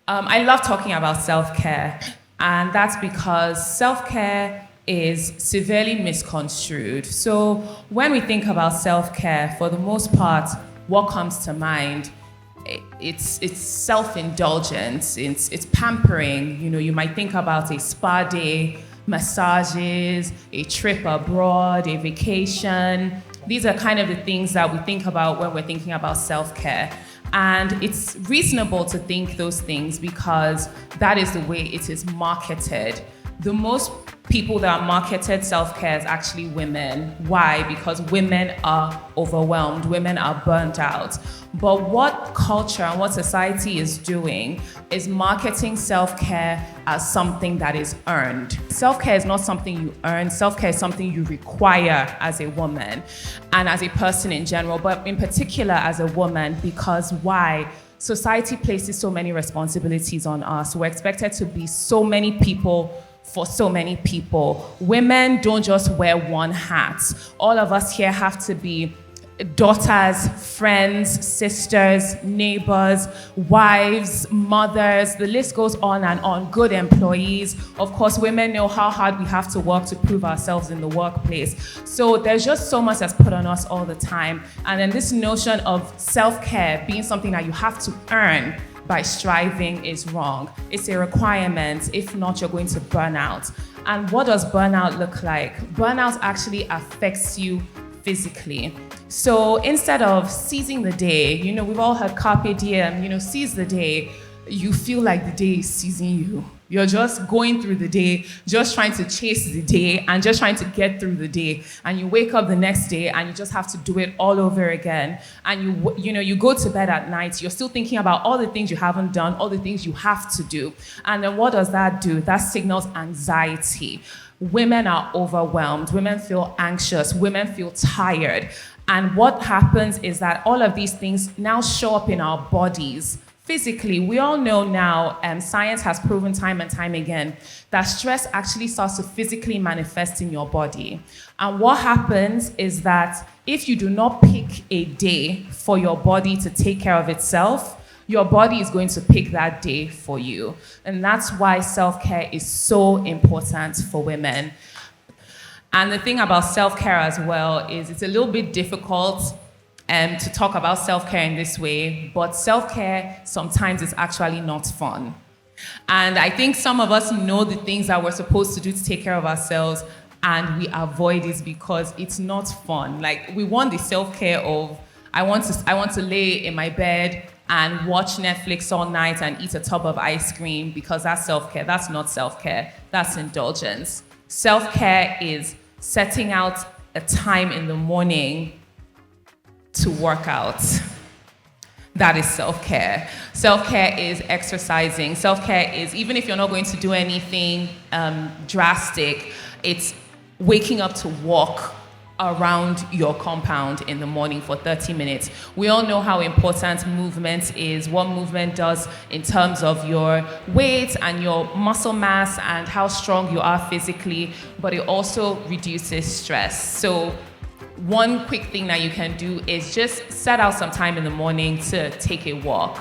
I love talking about self-care, and that's because self-care is severely misconstrued. So when we think about self-care, for the most part, what comes to mind? It's self-indulgence, it's pampering. You know, you might think about a spa day, massages, a trip abroad, a vacation. These are kind of the things that we think about when we're thinking about self-care. And it's reasonable to think those things because that is the way it is marketed. The most people that are marketed self-care is actually women. Why? Because women are overwhelmed, women are burnt out. But what culture and what society is doing is marketing self-care as something that is earned. Self-care is not something you earn, self-care is something you require as a woman and as a person in general, but in particular as a woman, because why? Society places so many responsibilities on us. We're expected to be so many people for so many people. Women don't just wear one hat. All of us here have to be daughters, friends, sisters, neighbors, wives, mothers, the list goes on and on, good employees. Of course, women know how hard we have to work to prove ourselves in the workplace. So there's just so much that's put on us all the time. And then this notion of self-care being something that you have to earn by striving is wrong. It's a requirement. If not, you're going to burn out. And what does burnout look like? Burnout actually affects you physically. So instead of seizing the day, you know, we've all heard carpe diem, you know, seize the day, you feel like the day is seizing you. You're just going through the day, just trying to chase the day and just trying to get through the day. And you wake up the next day and you just have to do it all over again. And you go to bed at night, you're still thinking about all the things you haven't done, all the things you have to do. And then what does that do? That signals anxiety. Women are overwhelmed, women feel anxious, women feel tired. And what happens is that all of these things now show up in our bodies. Physically, we all know now, science has proven time and time again, that stress actually starts to physically manifest in your body. And what happens is that if you do not pick a day for your body to take care of itself, your body is going to pick that day for you. And that's why self-care is so important for women. And the thing about self-care as well is it's a little bit difficult to talk about self-care in this way, but self-care sometimes is actually not fun. And I think some of us know the things that we're supposed to do to take care of ourselves, and we avoid it because it's not fun. Like, we want the self-care of, I want to lay in my bed and watch Netflix all night and eat a tub of ice cream because that's self-care. That's not self-care. That's indulgence. Self-care is setting out a time in the morning to work out. That is self-care. Self-care is exercising. Self-care is, even if you're not going to do anything drastic, it's waking up to walk around your compound in the morning for 30 minutes. We all know how important movement is, what movement does in terms of your weight and your muscle mass and how strong you are physically, but it also reduces stress. So one quick thing that you can do is just set out some time in the morning to take a walk.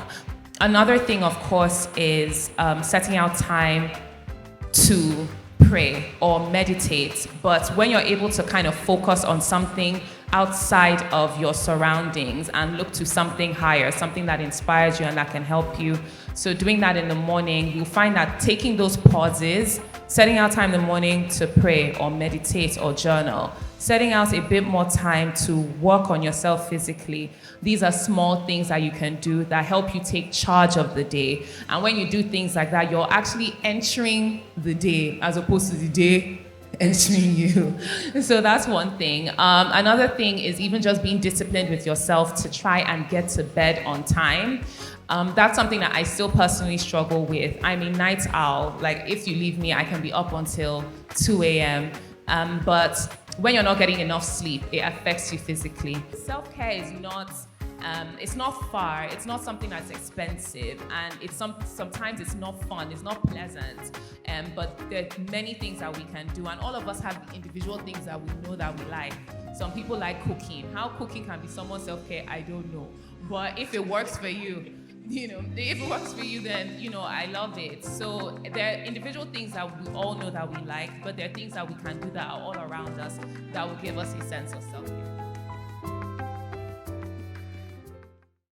Another thing, of course, is setting out time to pray or meditate. But when you're able to kind of focus on something outside of your surroundings and look to something higher, something that inspires you and that can help you. So doing that in the morning, you'll find that taking those pauses, setting out time in the morning to pray or meditate or journal, setting out a bit more time to work on yourself physically. These are small things that you can do that help you take charge of the day. And when you do things like that, you're actually entering the day as opposed to the day entering you. So that's one thing. Another thing is even just being disciplined with yourself to try and get to bed on time. That's something that I still personally struggle with. I'm a night owl. Like, if you leave me, I can be up until 2 a.m. But when you're not getting enough sleep, it affects you physically. Self-care is not, it's not far, it's not something that's expensive, and sometimes it's not fun, it's not pleasant, but there are many things that we can do, and all of us have individual things that we know that we like. Some people like cooking. How cooking can be someone's self-care, I don't know. But if it works for you, If it works for you, then, I love it. So there are individual things that we all know that we like, but there are things that we can do that are all around us that will give us a sense of self-care.